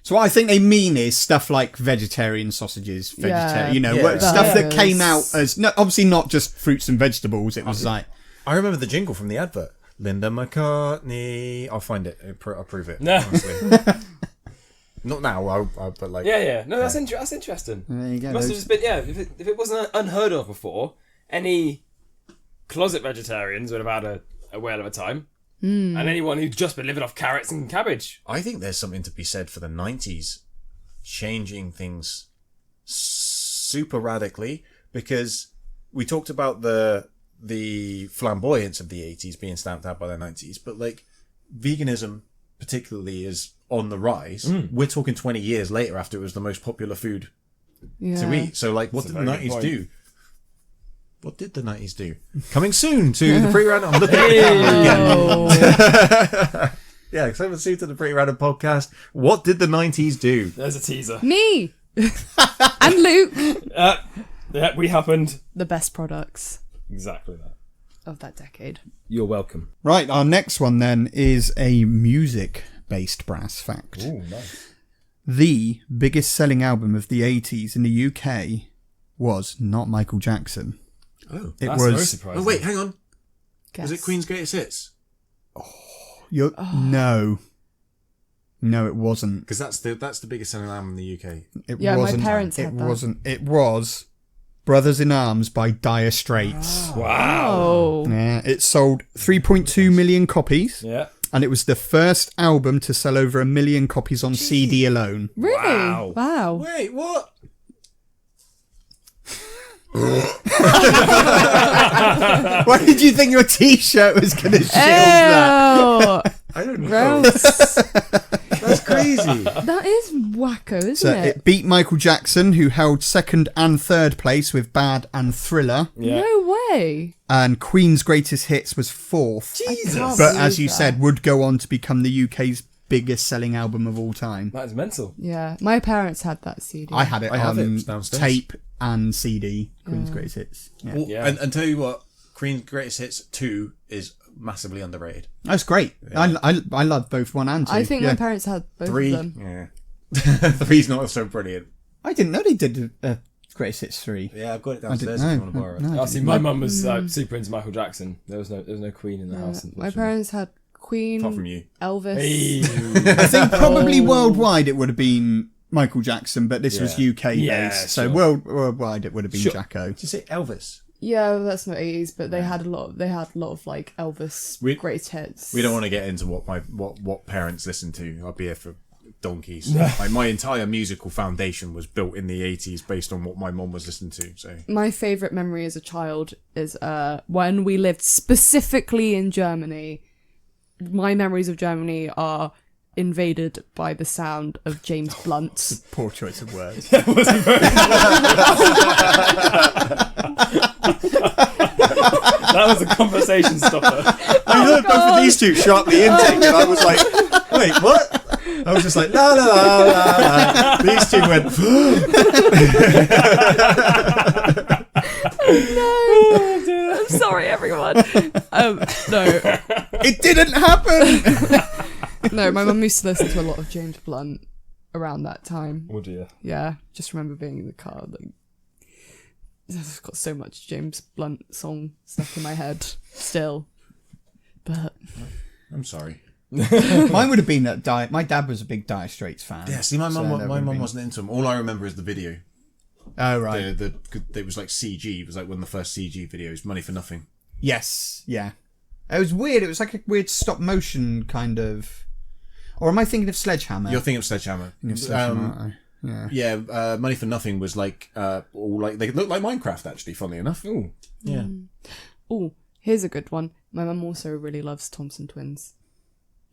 So what I think they mean is stuff like vegetarian sausages, Yeah. Yeah. stuff that Burgers. came out as obviously not just fruits and vegetables. It was like I remember the jingle from the advert. Linda McCartney. I'll find it. I'll prove it. No. Honestly. Not now, but like. yeah. No, that's interesting. there you go. Must have those- just been if it wasn't unheard of before, any closet vegetarians would have had a whale of a time, and anyone who'd just been living off carrots and cabbage. I think there's something to be said for the 90s changing things super radically, because we talked about the flamboyance of the 80s being stamped out by the 90s, but like veganism particularly is on the rise. We're talking 20 years later after it was the most popular food Yeah. to eat. So like what That's did a the very good 90s point. do? What did the 90s do? Coming soon to the pre-random. I'm looking at the camera again. Yeah, coming soon to the pre-random podcast. What did the 90s do? There's a teaser. Me and Luke. Yeah, we happened. The best products Exactly that. of that decade. You're welcome. Right, our next one then is a music-based brass fact. Ooh, nice. The biggest selling album of the 80s in the UK was not Michael Jackson. Oh. It That's very was surprising. Oh wait, hang on. Guess. Was it Queen's Greatest Hits? No, it wasn't. Because that's the biggest selling album in the UK. It Yeah, my wasn't. parents It had that. wasn't. It was Brothers in Arms by Dire Straits. Wow. Oh. Yeah, it sold 3.2 million copies, Yeah. and it was the first album to sell over 1 million copies on CD alone. Really? Wow. Wow. Wait, what? Why did you think your T-shirt was going to shield that? Ew. I don't know. Gross. That's crazy. That is wacko, isn't So it? it beat Michael Jackson, who held second and third place with Bad and Thriller, Yeah. No way. and Queen's Greatest Hits was fourth. Jesus. But believe as you that. said, would go on to become the UK's biggest selling album of all time. That is mental. Yeah, my parents had that CD. I had it I have on it downstairs. tape and CD. Queen's Greatest Hits. Yeah. Well, Yeah. and tell you what, Queen's Greatest Hits 2 is massively underrated. That's great. I love both 1 and 2. I think yeah. my parents had both 3, of them. yeah. 3's not so brilliant. I didn't know they did a Greatest Hits 3. Yeah, I've got it I didn't downstairs if you know. want to borrow it. No. I see. My mum was super into Michael Jackson. There was no Queen in the house. My parents had Queen, Apart from you. Elvis. Hey. I think probably worldwide it would have been Michael Jackson, but this was UK Yeah, based. So sure. worldwide it would have been Sure. Jacko. Did you say Elvis? Yeah, that's not 80s, but they had a lot of like Elvis greatest hits. We don't want to get into what parents listen to. I'll be here for donkeys. Like, my entire musical foundation was built in the 80s based on what my mom was listening to. So My favourite memory as a child is when we lived specifically in Germany. My memories of Germany are invaded by the sound of James Blunt. Poor choice of words. That was a conversation stopper. I heard both of these two sharply intake, and I was like, "Wait, what?" I was just like, "La la la la la." These two went. No, I'm sorry, everyone. No, It didn't happen. no, my mum used to listen to a lot of James Blunt around that time. Oh dear. Yeah, just remember being in the car. Like, I've got so much James Blunt song stuck in my head still. But I'm sorry. Mine would have been that my dad was a big Dire Straits fan. Yeah, see, my So that mum would have been- wasn't into them. All I remember is the video. Oh right. It was like CG. It was like one of the first CG videos. Money for Nothing. Yes. Yeah. It was weird. It was like a weird stop motion kind of. Or am I thinking of Sledgehammer? You're thinking of Sledgehammer. Thinking of Sledgehammer, aren't I? Yeah. Yeah, Money for Nothing was like all like they looked like Minecraft actually. Funnily enough. Ooh. Yeah. oh, here's a good one. My mum also really loves Thompson Twins.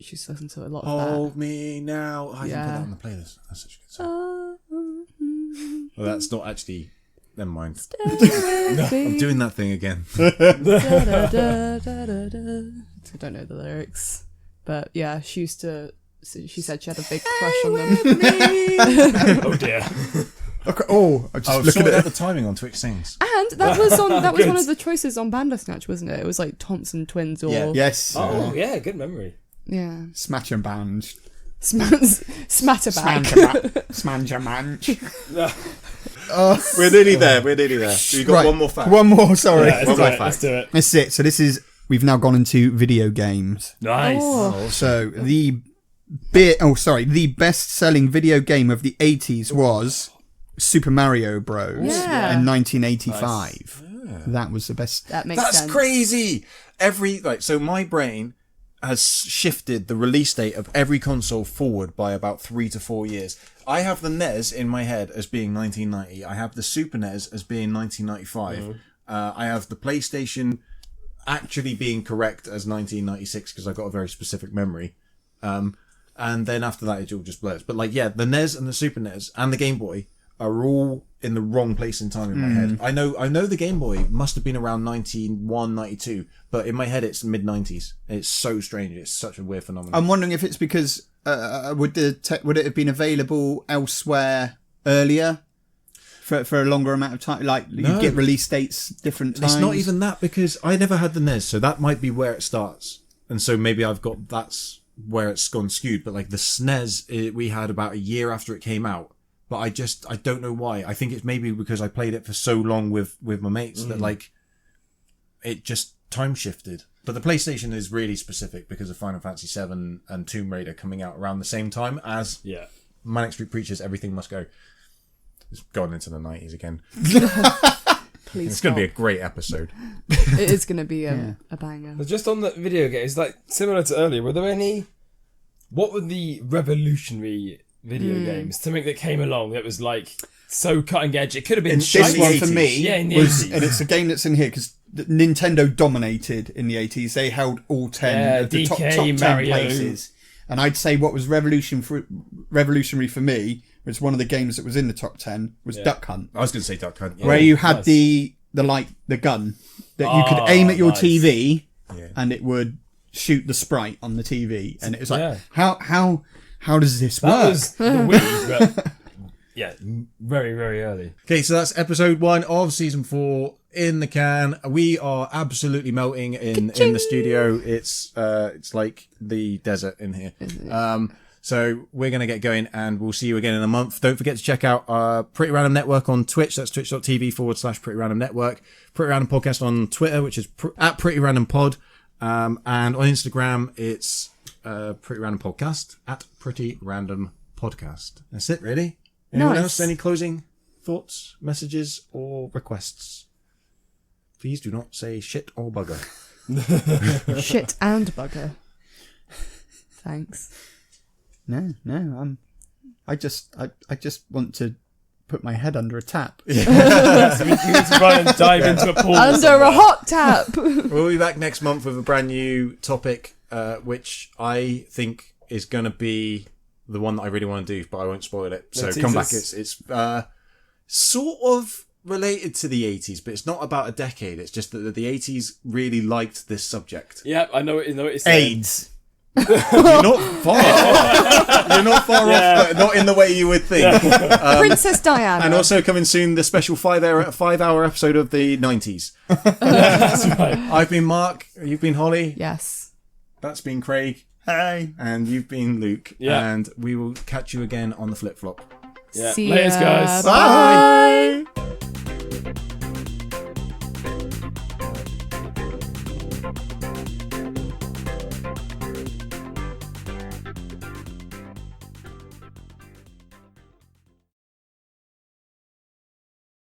She's listened to a lot of Hold me now. I can put Yeah. that on the playlist. That's such a good song. that. Well, that's not actually. Never mind. I'm I'm doing that thing again. I don't know the lyrics, but yeah, she said she had a big crush on them. Oh dear. Okay. Oh, I'm just Oh, looking sorted at out the timing on Twitch Sings. And that was Good. one of the choices on Bandersnatch, wasn't it? It was like Thompson Twins or Yeah. Yes. Oh yeah, good memory. yeah. Smash and Band. Smatterback. Smanja Manch. We're nearly there. We've got one more fact. One more, sorry. Yeah, One more let's do it. That's it. So we've now gone into video games. Nice. Oh. So the best-selling video game of the 80s was Super Mario Bros. Yeah. In 1985. That was the best. That makes That's sense. crazy. So my brain has shifted the release date of every console forward by about 3 to 4 years. I have the NES in my head as being 1990. I have the Super NES as being 1995. I have the PlayStation actually being correct as 1996 because I got a very specific memory. And then after that, it all just blurs. But like, yeah, the NES and the Super NES and the Game Boy are all in the wrong place in time in my head. I know the Game Boy must have been around 91, 92, but in my head it's mid-90s. It's so strange. It's such a weird phenomenon. I'm wondering if it's because would it have been available elsewhere earlier for a longer amount of time? Like you No. get release dates different times. It's not even that because I never had the NES, so that might be where it starts. And so maybe that's where it's gone skewed. But like the SNES, we had about a year after it came out. But I don't know why. I think it's maybe because I played it for so long with my mates that like it just time shifted. But the PlayStation is really specific because of Final Fantasy VII and Tomb Raider coming out around the same time as Yeah. Manic Street Preachers. Everything Must Go. It's gone into the 90s again. Please It's going to be a stop. great episode. It is going to be a banger. But just on the video games, like similar to earlier, were there any? What were the revolutionary video games something that came along that was like so cutting edge? It could have been This shite. one for me Yeah, in the was, 80s. and it's a game that's in here because Nintendo dominated in the 80s. They held all 10 Yeah, of the top DK, 10 Mario. places. And I'd say what was revolutionary for me was one of the games that was in the top 10 was Duck Hunt, I was going to say Duck Hunt. Yeah. where you had nice. the gun that you could aim at your nice. TV Yeah. and it would shoot the sprite on the TV. And it was like, Yeah. how does this That work? was the Wii, but yeah, very very early. Okay, so that's episode 1 of season 4 in the can. We are absolutely melting in the studio. It's like the desert in here. So we're going to get going, and we'll see you again in a month. Don't forget to check out Pretty Random Network on Twitch. That's twitch.tv/Pretty Random Network. Pretty Random Podcast on Twitter, which is at Pretty Random Pod. And on Instagram, it's Pretty Random Podcast, at Pretty Random Podcast. That's it, really. Anyone else? Any closing thoughts, messages, or requests? Please do not say shit or bugger. Shit and bugger. Thanks. No. I just want to put my head under a tap. So you need to run and dive into a pool. Under a hot tap. We'll be back next month with a brand new topic, which I think is going to be the one that I really want to do, but I won't spoil it. So come back. It's sort of related to the 80s, but it's not about a decade. It's just that the 80s really liked this subject. Yeah, I know it's AIDS. You're not far off. You're not far off, but not in the way you would think. Princess Diana. And also coming soon, the special 5-hour episode of the 90s. That's right. I've been Mark. You've been Holly. Yes. That's been Craig. Hey. And you've been Luke. Yeah. And we will catch you again on the flip flop. Yeah. See Laters, ya. guys. Bye.